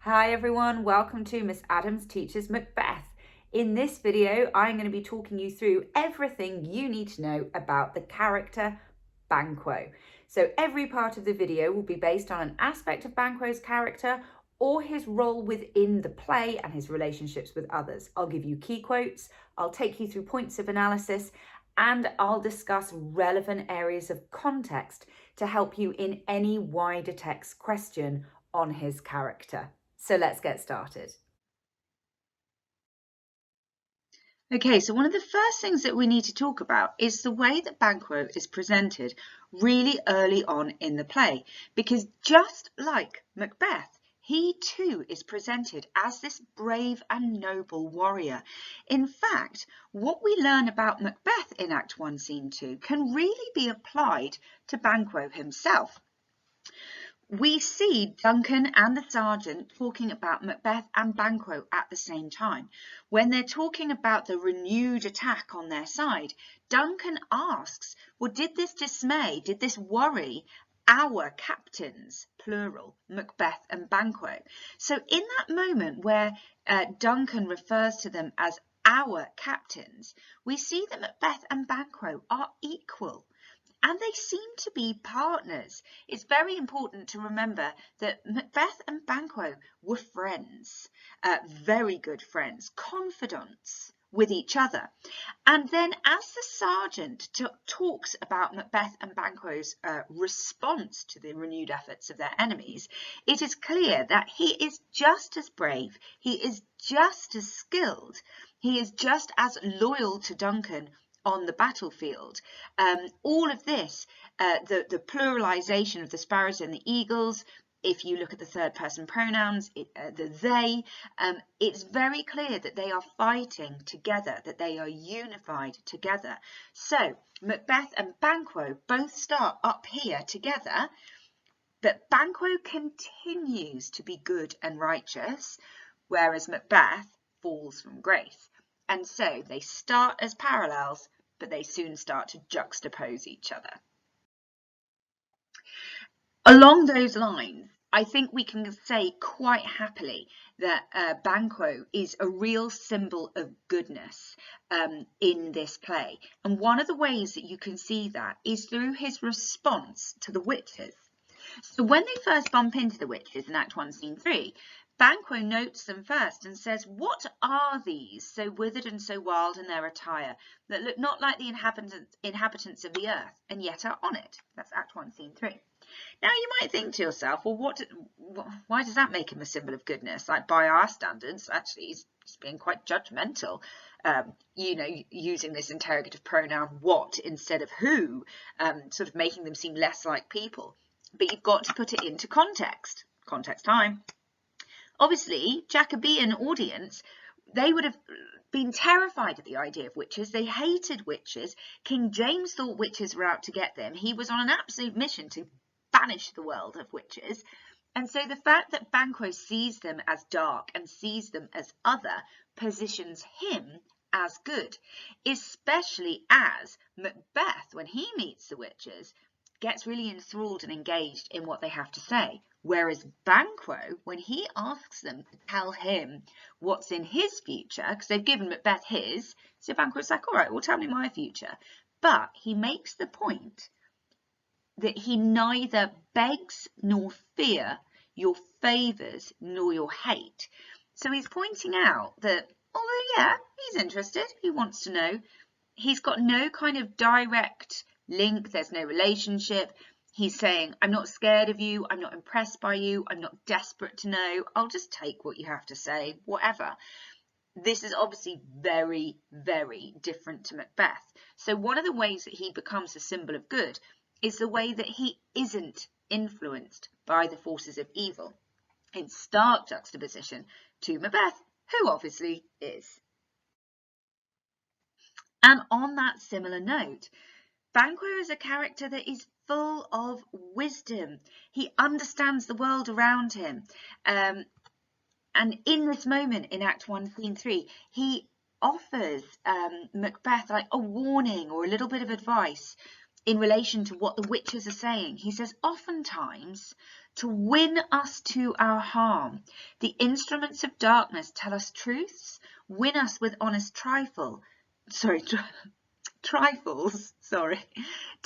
Hi everyone, welcome to Miss Adams Teaches Macbeth. In this video, I'm going to be talking you through everything you need to know about the character Banquo. So every part of the video will be based on an aspect of Banquo's character or his role within the play and his relationships with others. I'll give you key quotes, I'll take you through points of analysis, and I'll discuss relevant areas of context to help you in any wider text question on his character. So let's get started. Okay, so one of the first things that we need to talk about is the way that Banquo is presented really early on in the play, because just like Macbeth, he too is presented as this brave and noble warrior. In fact, what we learn about Macbeth in Act 1, Scene 2 can really be applied to Banquo himself. We see Duncan and the sergeant talking about Macbeth and Banquo at the same time. When they're talking about the renewed attack on their side, Duncan asks, well, did this dismay, did this worry our captains, plural, Macbeth and Banquo? So in that moment where Duncan refers to them as our captains, we see that Macbeth and Banquo are equal. And they seem to be partners. It's very important to remember that Macbeth and Banquo were friends, very good friends, confidants with each other. And then as the sergeant talks about Macbeth and Banquo's response to the renewed efforts of their enemies, it is clear that he is just as brave, he is just as skilled, he is just as loyal to Duncan on the battlefield. All of this, the pluralization of the sparrows and the eagles, if you look at the third person pronouns, the they, it's very clear that they are fighting together, that they are unified together. So Macbeth and Banquo both start up here together, but Banquo continues to be good and righteous, whereas Macbeth falls from grace. And so they start as parallels, but they soon start to juxtapose each other. Along those lines, I think we can say quite happily that Banquo is a real symbol of goodness in this play. And one of the ways that you can see that is through his response to the witches. So when they first bump into the witches in Act 1, Scene 3, Banquo notes them first and says, what are these so withered and so wild in their attire that look not like the inhabitants of the earth and yet are on it? That's Act 1, Scene 3. Now you might think to yourself, well, why does that make him a symbol of goodness? Like by our standards, actually, he's being quite judgmental, using this interrogative pronoun what instead of who, sort of making them seem less like people. But you've got to put it into context. Context time. Obviously, Jacobean audience, they would have been terrified at the idea of witches. They hated witches. King James thought witches were out to get them. He was on an absolute mission to banish the world of witches. And so the fact that Banquo sees them as dark and sees them as other positions him as good, especially as Macbeth, when he meets the witches, gets really enthralled and engaged in what they have to say. Whereas Banquo, when he asks them to tell him what's in his future, because they've given Macbeth his, so Banquo's like, all right, well, tell me my future. But he makes the point that he neither begs nor fear your favours nor your hate. So he's pointing out that, although, yeah, he's interested, he wants to know, he's got no kind of direct link, there's no relationship. He's saying, I'm not scared of you, I'm not impressed by you, I'm not desperate to know, I'll just take what you have to say, whatever. This is obviously very, very different to Macbeth. So one of the ways that he becomes a symbol of good is the way that he isn't influenced by the forces of evil, in stark juxtaposition to Macbeth, who obviously is. And on that similar note, Banquo is a character that is full of wisdom. He understands the world around him. And in this moment in Act 1, Scene 3, he offers Macbeth like a warning or a little bit of advice in relation to what the witches are saying. He says, oftentimes to win us to our harm. The instruments of darkness tell us truths, win us with honest trifles, to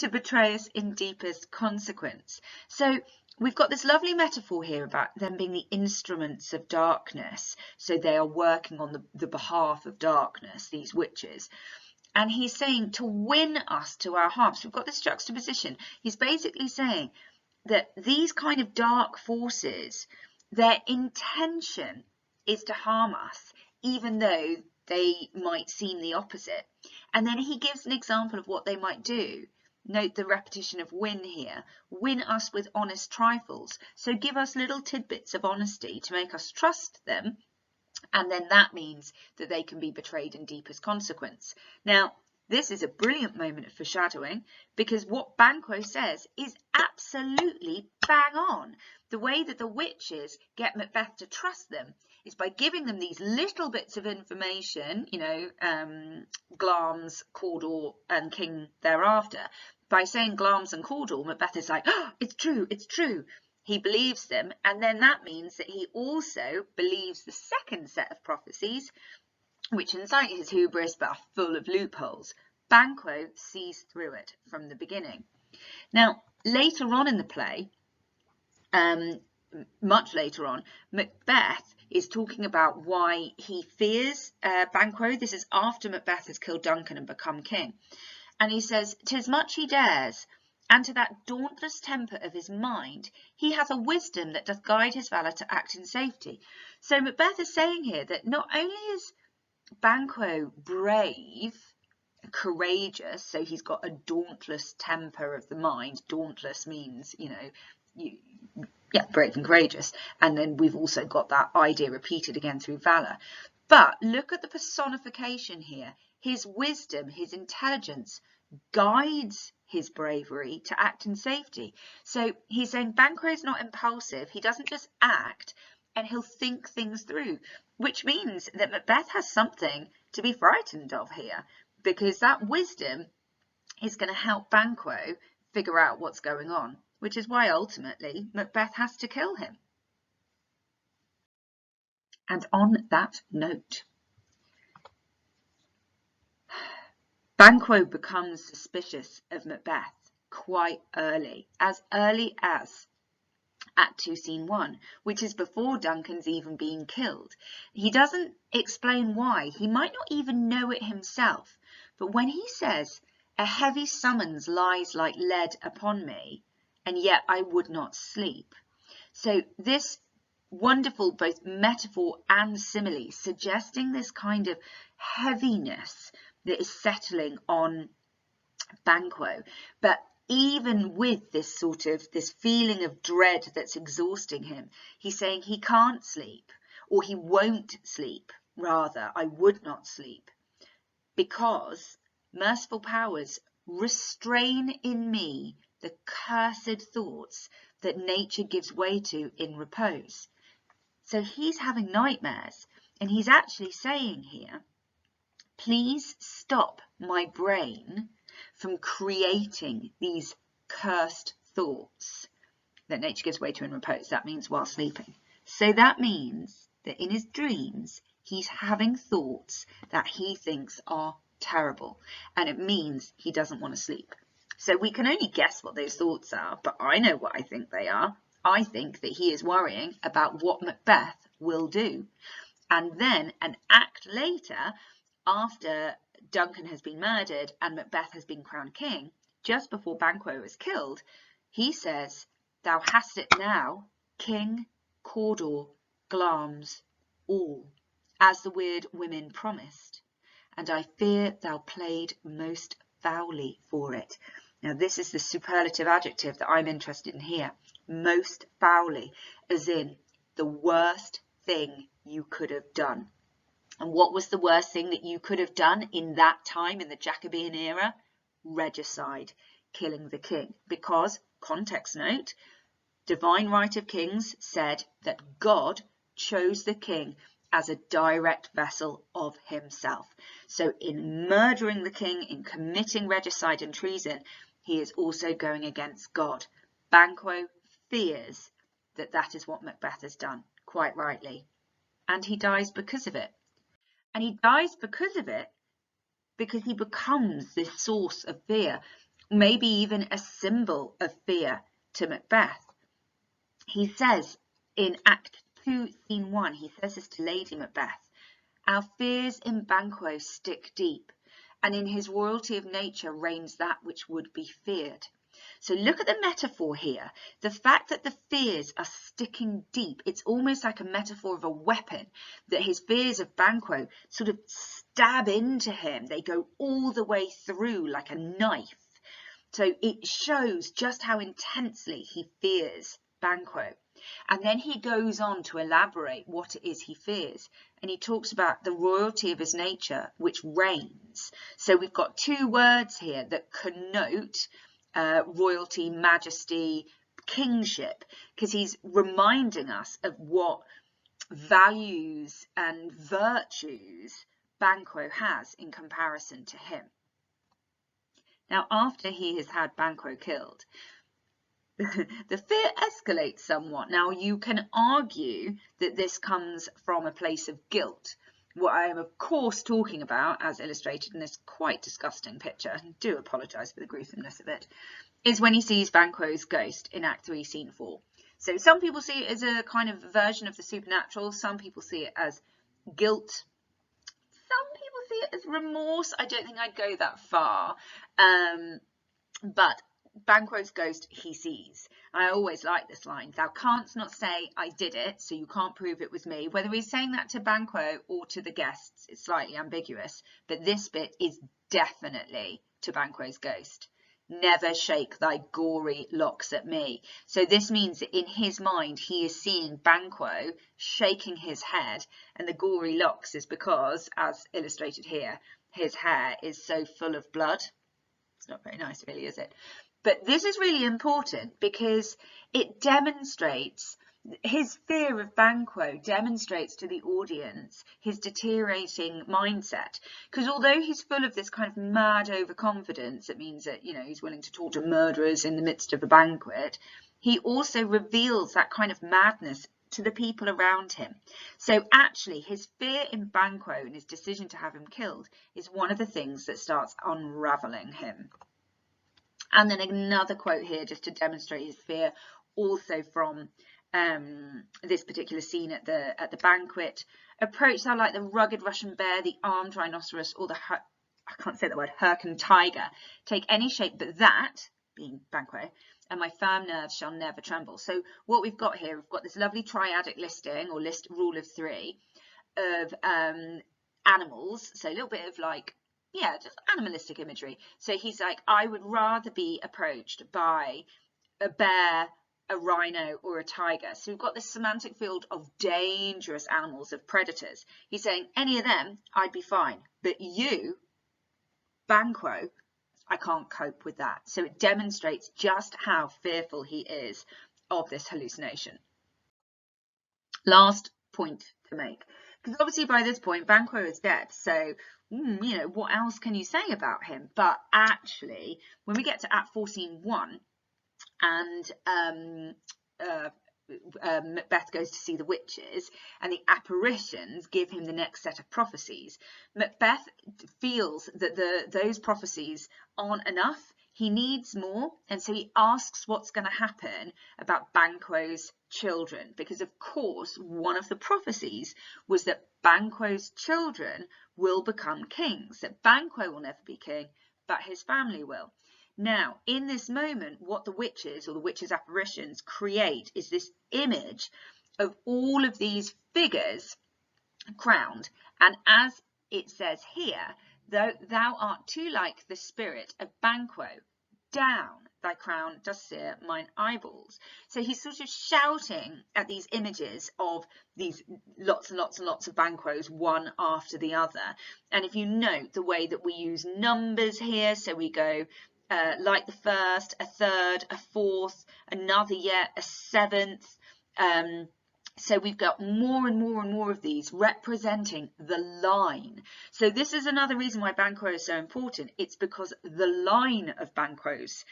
betray us in deepest consequence. So we've got this lovely metaphor here about them being the instruments of darkness. So they are working on the behalf of darkness, these witches. And he's saying to win us to our harm. So we've got this juxtaposition. He's basically saying that these kind of dark forces, their intention is to harm us, even though they might seem the opposite. And then he gives an example of what they might do. Note the repetition of win here. Win us with honest trifles. So give us little tidbits of honesty to make us trust them. And then that means that they can be betrayed in deepest consequence. Now, this is a brilliant moment of foreshadowing, because what Banquo says is absolutely bang on. The way that the witches get Macbeth to trust them is by giving them these little bits of information, Glamis, Cawdor and King thereafter. By saying Glamis and Cawdor, Macbeth is like, oh, it's true, it's true. He believes them, and then that means that he also believes the second set of prophecies, which incite his hubris but are full of loopholes. Banquo sees through it from the beginning. Now, later on in the play, much later on, Macbeth is talking about why he fears Banquo. This is after Macbeth has killed Duncan and become king. And he says, "'Tis much he dares, and to that dauntless temper of his mind, he hath a wisdom that doth guide his valour to act in safety." So Macbeth is saying here that not only is Banquo brave, courageous, so he's got a dauntless temper of the mind. Dauntless means, brave and courageous. And then we've also got that idea repeated again through valour. But look at the personification here. His wisdom, his intelligence guides his bravery to act in safety. So he's saying Banquo is not impulsive. He doesn't just act, and he'll think things through, which means that Macbeth has something to be frightened of here, because that wisdom is going to help Banquo figure out what's going on, which is why ultimately Macbeth has to kill him. And on that note, Banquo becomes suspicious of Macbeth quite early as Act 2, Scene 1, which is before Duncan's even been killed. He doesn't explain why. He might not even know it himself. But when he says, "A heavy summons lies like lead upon me, and yet I would not sleep." So this wonderful both metaphor and simile suggesting this kind of heaviness that is settling on Banquo. But even with this this feeling of dread that's exhausting him, he's saying he can't sleep, or he won't sleep, rather, I would not sleep, because merciful powers restrain in me the cursed thoughts that nature gives way to in repose. So he's having nightmares, and he's actually saying here, please stop my brain from creating these cursed thoughts that nature gives way to in repose. That means while sleeping. So that means that in his dreams, he's having thoughts that he thinks are terrible, and it means he doesn't want to sleep. So we can only guess what those thoughts are, but I know what I think they are. I think that he is worrying about what Macbeth will do. And then an act later, after Duncan has been murdered and Macbeth has been crowned king, just before Banquo is killed, he says, "Thou hast it now, King, Cawdor, Glamis, all, as the weird women promised, and I fear thou played most foully for it." Now this is the superlative adjective that I'm interested in here. Most foully, as in the worst thing you could have done. And what was the worst thing that you could have done in that time, in the Jacobean era? Regicide, killing the king. Because, context note, Divine Right of Kings said that God chose the king as a direct vessel of himself. So in murdering the king, in committing regicide and treason, he is also going against God. Banquo fears that that is what Macbeth has done, quite rightly. And he dies because of it. And he dies because of it because he becomes this source of fear, maybe even a symbol of fear to Macbeth. He says in Act 2, Scene 1, he says this to Lady Macbeth, "Our fears in Banquo stick deep, and in his royalty of nature reigns that which would be feared." So look at the metaphor here. The fact that the fears are sticking deep, it's almost like a metaphor of a weapon, that his fears of Banquo sort of stab into him. They go all the way through like a knife. So it shows just how intensely he fears Banquo. And then he goes on to elaborate what it is he fears. And he talks about the royalty of his nature, which reigns. So we've got two words here that connote royalty, majesty, kingship, because he's reminding us of what values and virtues Banquo has in comparison to him. Now, after he has had Banquo killed, the fear escalates somewhat. Now, you can argue that this comes from a place of guilt. What I am, of course, talking about, as illustrated in this quite disgusting picture, and do apologise for the gruesomeness of it, is when he sees Banquo's ghost in Act 3, Scene 4. So some people see it as a kind of version of the supernatural. Some people see it as guilt. Some people see it as remorse. I don't think I'd go that far. But Banquo's ghost he sees. I always like this line, "Thou canst not say I did it, so you can't prove it was me." Whether he's saying that to Banquo or to the guests, it's slightly ambiguous, but this bit is definitely to Banquo's ghost. "Never shake thy gory locks at me." So this means that in his mind he is seeing Banquo shaking his head, and the gory locks is because, as illustrated here, his hair is so full of blood. It's not very nice, really, is it? But this is really important because it demonstrates his fear of Banquo, demonstrates to the audience his deteriorating mindset. Because although he's full of this kind of mad overconfidence, it means that, you know, he's willing to talk to murderers in the midst of a banquet, he also reveals that kind of madness to the people around him. So actually his fear in Banquo and his decision to have him killed is one of the things that starts unraveling him. And then another quote here just to demonstrate his fear, also from this particular scene at the banquet. "Approach thou like the rugged Russian bear, the armed rhinoceros, or the I can't say that word, Hyrcan tiger. Take any shape but that," being Banquo, "and my firm nerves shall never tremble." So what we've got here, we've got this lovely triadic listing, or list rule of three, of animals. So a little bit of like, yeah, just animalistic imagery. So he's like, I would rather be approached by a bear, a rhino, or a tiger. So we've got this semantic field of dangerous animals, of predators. He's saying any of them, I'd be fine. But you, Banquo, I can't cope with that. So it demonstrates just how fearful he is of this hallucination. Last point to make. Because obviously by this point, Banquo is dead. So, you know, what else can you say about him? But actually, when we get to Act 4, Scene 1, and Macbeth goes to see the witches, and the apparitions give him the next set of prophecies, Macbeth feels that those prophecies aren't enough. He needs more, and so he asks what's going to happen about Banquo's children, because of course one of the prophecies was that Banquo's children will become kings, that Banquo will never be king, but his family will. Now, in this moment, what the witches, or the witches' apparitions, create is this image of all of these figures crowned, and as it says here, thou art too like the spirit of Banquo, down thy crown does sear mine eyeballs. So he's sort of shouting at these images of these lots and lots and lots of Banquos, one after the other. And if you note the way that we use numbers here, so we go like the first, a third, a fourth, another yet, a seventh. So we've got more and more and more of these representing the line. So this is another reason why Banquo is so important. It's because the line of Banquo's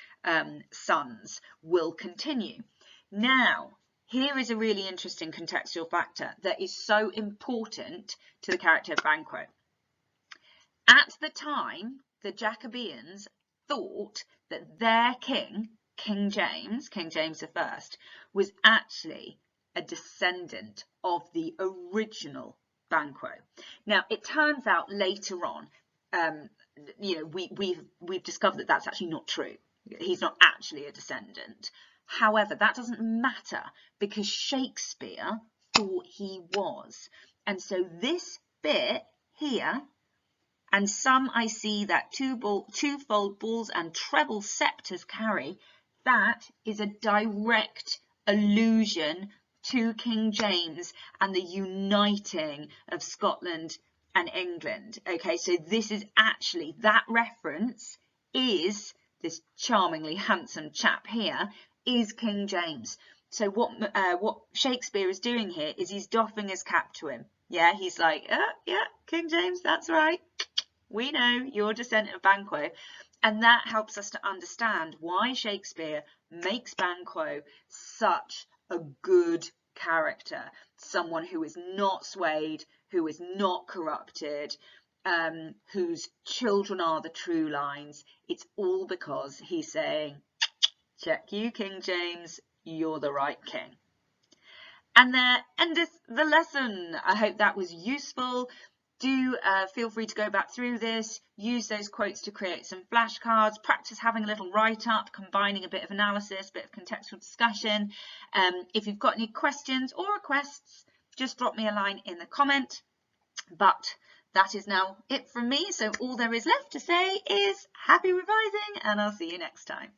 sons will continue. Now, here is a really interesting contextual factor that is so important to the character of Banquo. At the time, the Jacobeans thought that their king, King James I, was actually a descendant of the original Banquo. Now, it turns out later on, we've discovered that that's actually not true. He's not actually a descendant. However, that doesn't matter because Shakespeare thought he was. And so this bit here, and some I see that twofold bulls and treble sceptres carry, that is a direct allusion to King James and the uniting of Scotland and England. Okay, so this is actually, that reference is, this charmingly handsome chap here, is King James. So what Shakespeare is doing here is he's doffing his cap to him. Yeah, he's like, yeah, King James, that's right. We know you're a descendant of Banquo. And that helps us to understand why Shakespeare makes Banquo such a good character. Someone who is not swayed, who is not corrupted, whose children are the true lines. It's all because he's saying, check you, King James, you're the right king. And there endeth the lesson. I hope that was useful. Do feel free to go back through this, use those quotes to create some flashcards, practice having a little write-up, combining a bit of analysis, a bit of contextual discussion. If you've got any questions or requests, just drop me a line in the comment. But that is now it from me, so all there is left to say is happy revising, and I'll see you next time.